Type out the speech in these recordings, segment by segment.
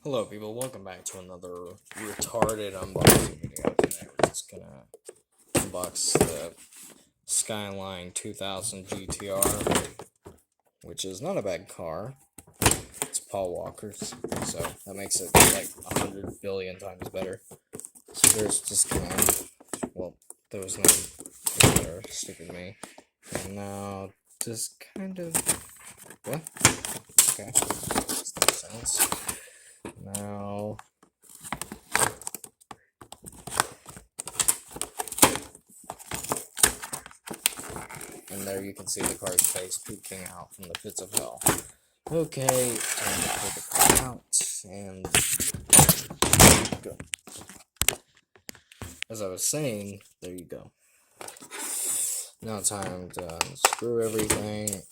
Hello people, welcome back to another retarded unboxing video. Today we're just gonna unbox the Skyline 2000 GTR, which is not a bad car. It's Paul Walker's, so that makes it like 100 billion times better. So there's just there was no there, stupid me. And now just kind of what? Okay. Makes no sense. Now and there you can see the car's face peeking out from the pits of hell. Okay, time to pull the car out and go. As I was saying, there you go. Now time to unscrew everything.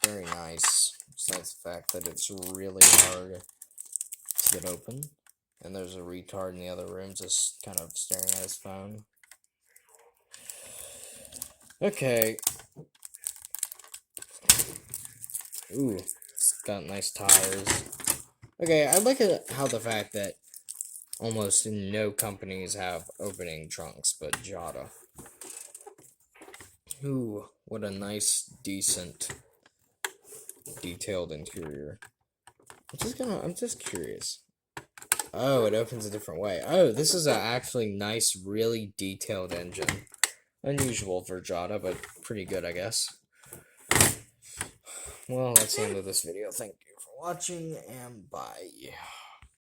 Very nice. Besides the fact that it's really hard to get open. And there's a retard in the other room just kind of staring at his phone. Okay. Ooh, it's got nice tires. Okay, I like how the fact that almost no companies have opening trunks, but Jada. Ooh, what a nice, decent, detailed interior. I'm just curious. Oh, it opens a different way. Oh, this is a actually nice, really detailed engine. Unusual for Jada, but pretty good, I guess. Well, that's the end of this video. Thank you for watching, and bye.